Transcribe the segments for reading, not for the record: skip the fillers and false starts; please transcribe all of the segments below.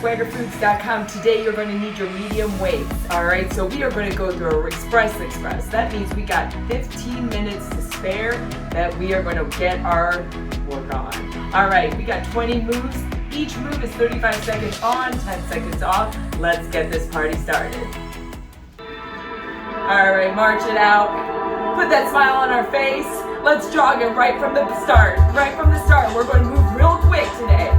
swaggerfoods.com. Today you're going to need your medium weights. Alright, so we are going to go through a express. That means we got 15 minutes to spare that we are going to get our work on. Alright, we got 20 moves. Each move is 35 seconds on, 10 seconds off. Let's get this party started. Alright, march it out. Put that smile on our face. Let's jog it right from the start. Right from the start. We're going to move real quick today.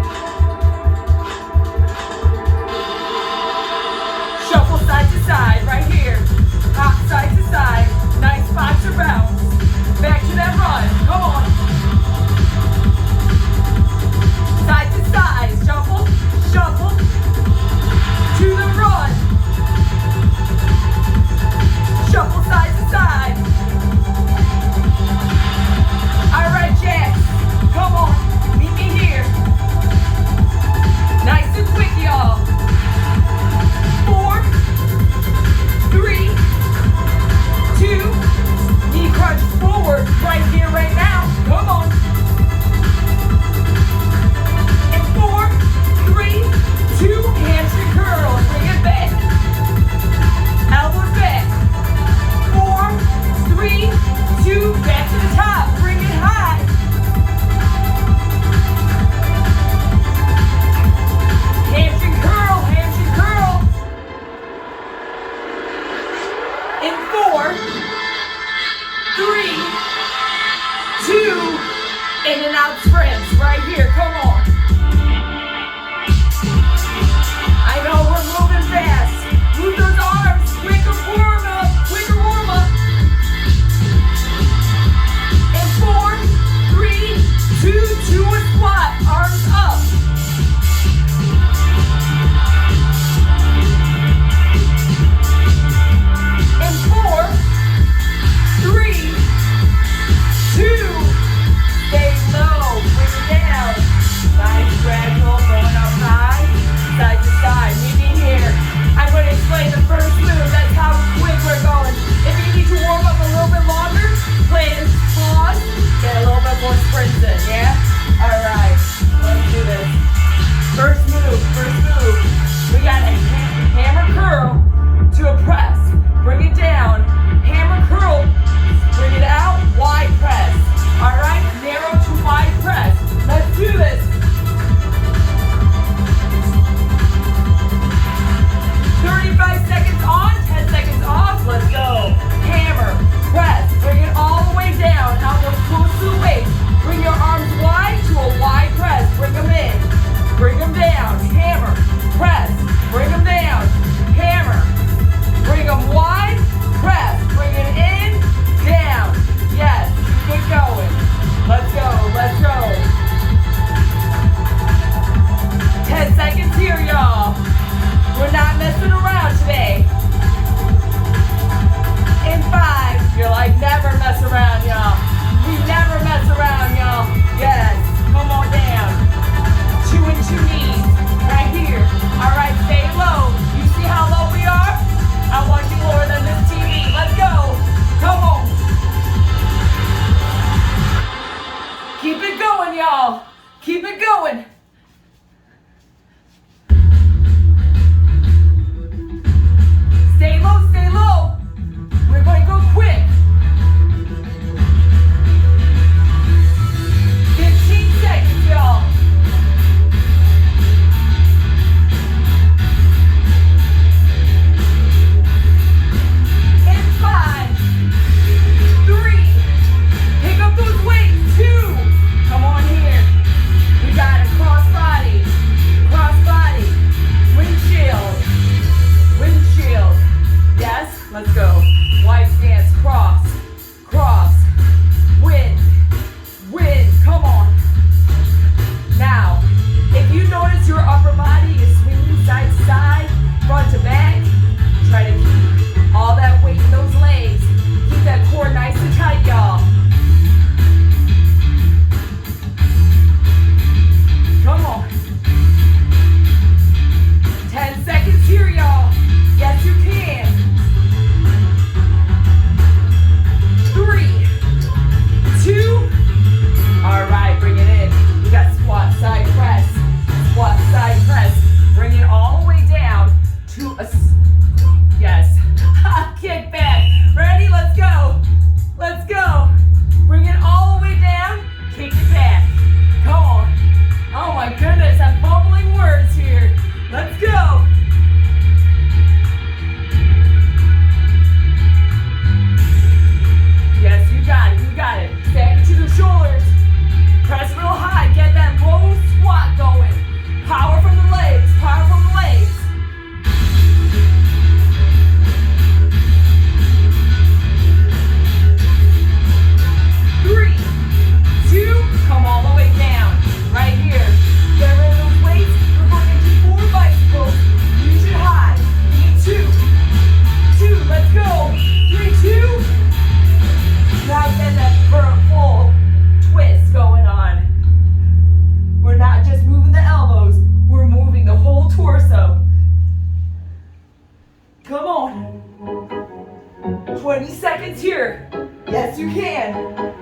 Shuffle side to side, right here. Hop side to side. Nice spots around. Back to that run. Come on. Side to side. Shuffle, shuffle. To the run. Shuffle side to side. All right, Jack. Come on. Meet me here. Nice and quick, y'all. 4, 3, 2, knee crunch forward right here, right now. Come on. And 4, 3, 2, hamstring curl. Bring it back. Elbows back. 4, 3, 2, back to the top. Bring it high. Hamstring curl, hamstring curl. In 4, 3, 2, in and out sprints right here. Come on. I know we're moving fast. Move those arms. Quicker warm up. Quicker warm up. In 4, 3, 2, do a squat. Arms up. In 4, 3, 2, stay low, bring it down. Nice gradual, going up high, side to side. Meet me here. I'm going to explain the first move. That's how quick we're going. If you need to warm up a little bit longer, please pause, get a little bit more sprints in, yeah? All right, let's do this. First move. We got a hammer curl to a press. Bring it down. Hammer curl. Bring it out. Wide press. All right. Narrow to wide press. Let's do this. 35 seconds on. 10 seconds off. Let's go. Hammer. Press. Bring it all the way down. Elbows close to the waist. Bring your arms wide to a wide press. Bring them in. Bring them down. Hammer. Press. Bring them down. Hammer. Bring them wide. Press. Bring it in. Down. Yes. Keep it going. Let's go. Let's go. 10 seconds here, y'all. We're not messing around today. In 5. You're like, never mess around, y'all. We never mess around, y'all. Yes. Come on down. 2 and 2 knees. Right here. All right, stay low. You see how low we are? I want you lower than this TV. Let's go. Come on. Keep it going, y'all. Keep it going. Stay low, stay low. We're going to go quick. 15 seconds, y'all. In 5, 3, pick up those weights. 2, come on here. We got a cross body, windshield. Yes, let's go. Wide stance, cross, wind. Come on. Now, if you notice your upper body is swinging side to side, front to back, try to keep all that weight in those legs. Keep that core nice and tight, y'all. Come on. 10 seconds here, y'all. Yes, you can. 20 seconds here. Yes, you can.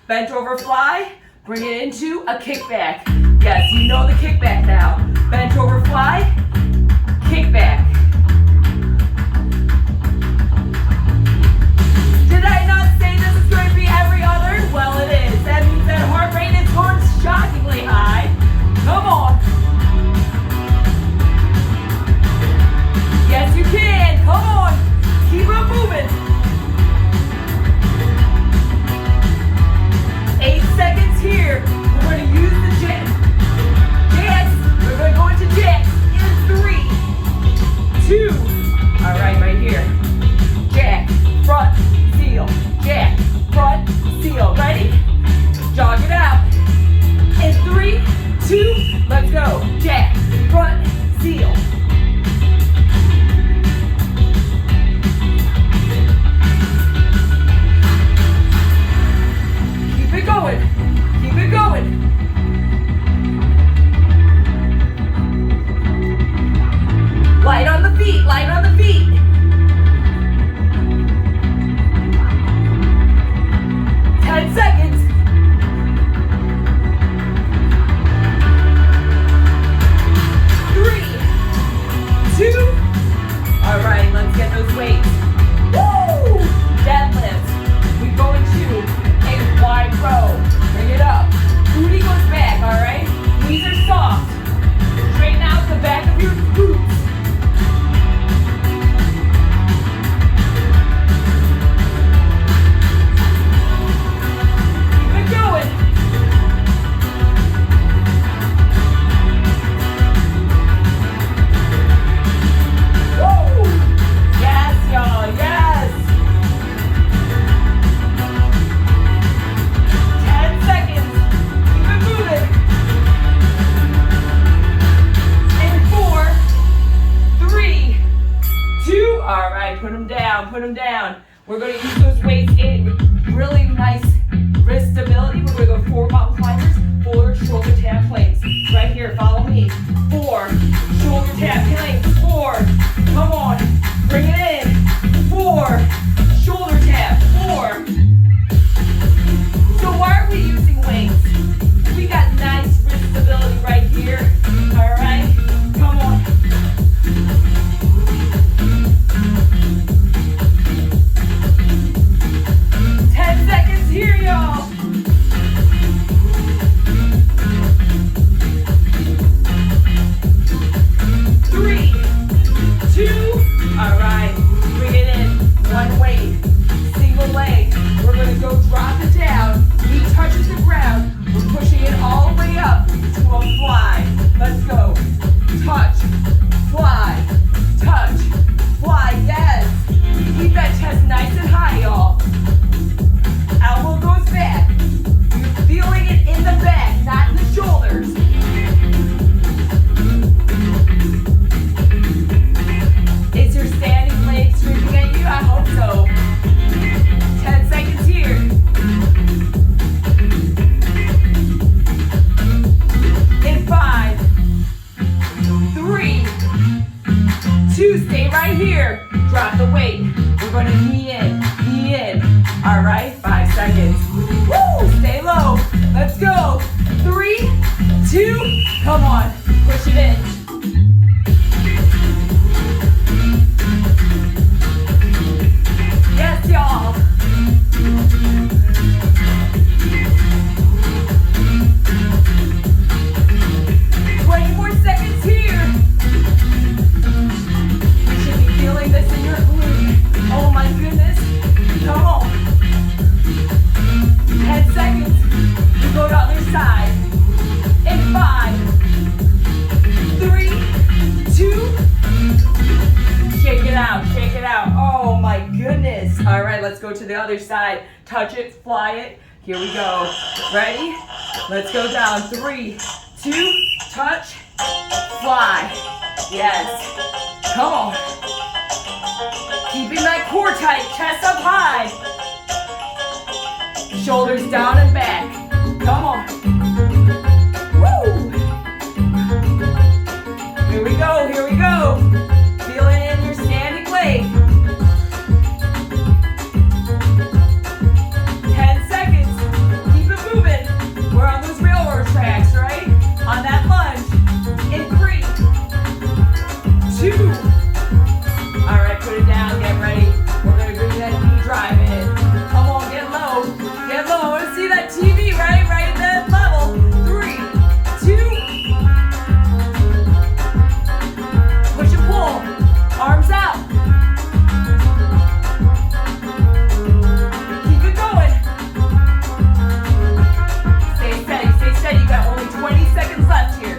Bent over fly, bring it into a kickback. Yes, you know the kickback now. Bent over fly, kickback. Did I not say this is going to be every other? Well, it is. That means that heart rate is going shockingly high. Come on. Yes, you can. Come on. Keep it moving. 8 seconds here. We're going to use the jacks. We're going to go into jacks in 3, 2. All right, right here. Jack, front, seal. Jack, front, seal. Ready? Jog it out. In 3, 2, let's go. Jack, front, seal. Keep it going. Keep it going. Light on the feet. Light on the feet. Seconds. 3, 2. All right, let's get those weights. Woo! Deadlift. We go into a wide row. Bring it up. Booty goes back, all right? Knees are soft. Straighten out the back of your boots. Put them down. We're going to use those weights in really nice wrist stability. We're going to go 4 mountain climbers, 4 shoulder tap planks. Right here, follow me. 4 shoulder tap planks. 4. Come on. Bring it in. 4 shoulder tap. 4. So why are we using weights? We got nice wrist stability right here. All right. Come on. Here, y'all. here. Drop the weight. We're going to knee in, knee in. All right, 5 seconds. Woo, stay low. Let's go. 3, 2, come on. Push it in. Yes, y'all. 20 more seconds here. You should be feeling this in your glute. Oh my goodness. Come on. 10 seconds. You go to the other side. In 5, 3, 2. Shake it out, shake it out. Oh my goodness. All right, let's go to the other side. Touch it, fly it. Here we go. Ready? Let's go down. 3, 2, touch, fly. Yes. Come on. Keeping that core tight, chest up high. Shoulders down and back. Come on. Woo! Here we go, here we go. Feel it in your standing leg. 10 seconds. Keep it moving. We're on those railroad tracks, right? On that lunge. In 3, 2. All right, put it down. Get ready. We're going to bring that knee drive in. Come on, get low. Get low. I want to see that TV, right? Right at that level. 3, 2. Push and pull. Arms out. Keep it going. Stay steady, stay steady. You got only 20 seconds left here.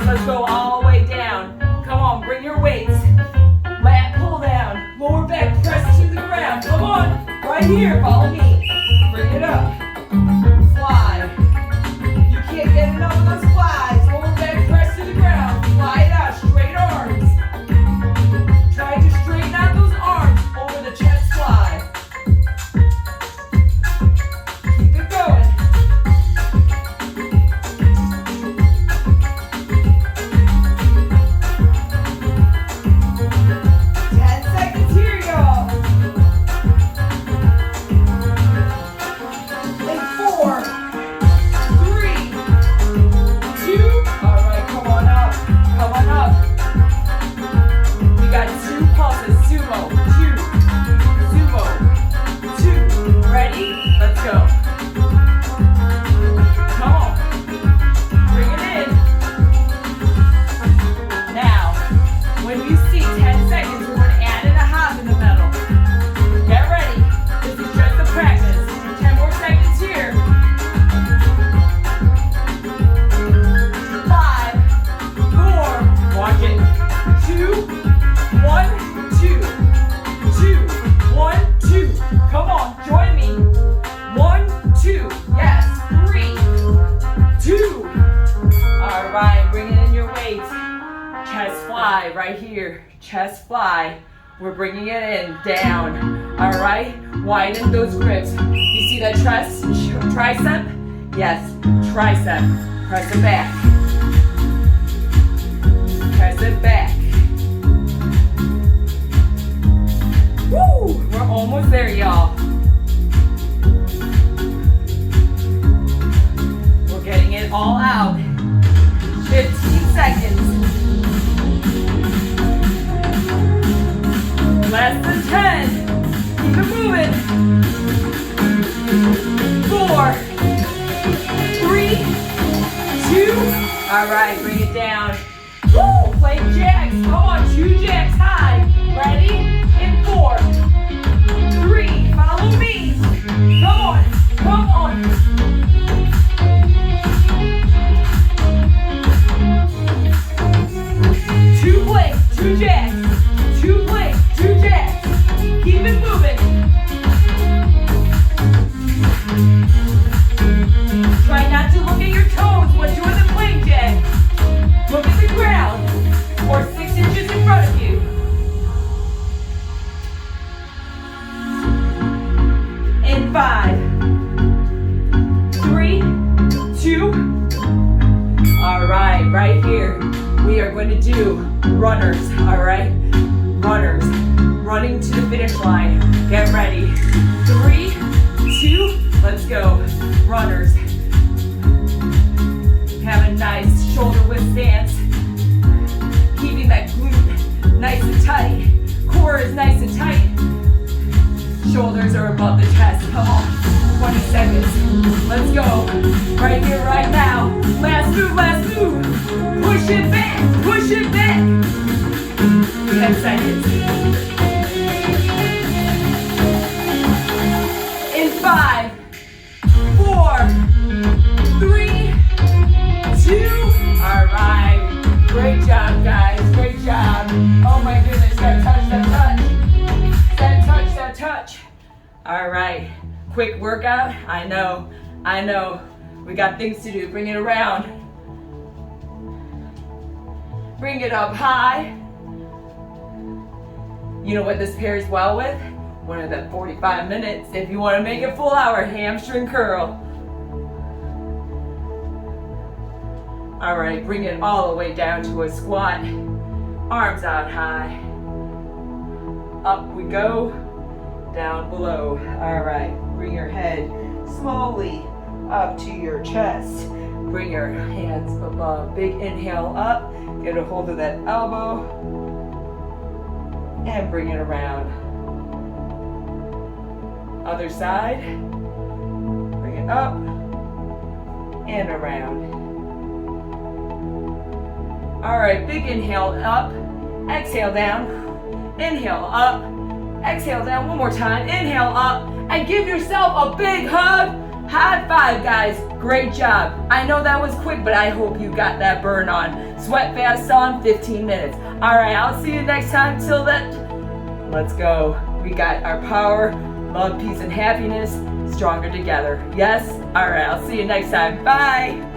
Let's go all the way down. Come on, bring your weights. Lat pull down. Lower back press to the ground. Come on. Right here, follow me. Bring it up. Fly. You can't get enough of those flies. Lower back press to the ground. Fly it out. Straight arms. Try to straighten out those arms over the chest fly. Keep it going. 10 seconds here, y'all. In 4, 3, 2. All right, come on up. Come on up. We got 2 pulses. Sumo. 2. Sumo. 2. Ready? Let's go. Come on. Bring it in. Now, when you see 10 seconds, we're going to add in a hop in the middle. Get ready. This is just a practice. 10 more seconds here. 5, 4, watch it. 2, 1, 2. 2, 1, 2. Come on, join me. 1, 2. Yes. 3, 2. All right, bring it in your weights. Chest fly right here. Chest fly. We're bringing it in, down. All right, widen those grips. You see that tricep? Yes, tricep. Press it back. Press it back. Woo! We're almost there, y'all. We're getting it all out. 15 seconds. Less than 10. Keep it moving. 4, 3, 2. All right, bring it down. Woo! Play jacks. Come on, 2 jacks high. Ready? In 4, 3. Follow gonna do runners, all right? Runners, running to the finish line. Get ready. 3, 2, let's go. Runners. Have a nice shoulder width stance. Keeping that glute nice and tight. Core is nice and tight. Shoulders are above the chest. Come on. 20 seconds. Let's go. Right here, right now. Last move, last move. Push it back, push it back. 10 seconds. In 5, 4, 3, 2. All right. Great job, guys. Great job. Oh my goodness. That touch, that touch. That touch, that touch. All right. Quick workout. I know. We got things to do. Bring it around. Bring it up high. You know what this pairs well with? One of the 45 minutes. If you want to make it full hour, hamstring curl. All right, bring it all the way down to a squat. Arms out high. Up we go, down below. All right, bring your head slowly up to your chest. Bring your hands above. Big inhale up. Get a hold of that elbow. And bring it around. Other side. Bring it up and around. All right, big inhale up. Exhale down. Inhale up. Exhale down one more time. Inhale up. And give yourself a big hug. High five, guys. Great job. I know that was quick, but I hope you got that burn on. Sweat fast on 15 minutes. All right, I'll see you next time. Till then, let's go. We got our power, love, peace, and happiness stronger together. Yes? All right, I'll see you next time. Bye.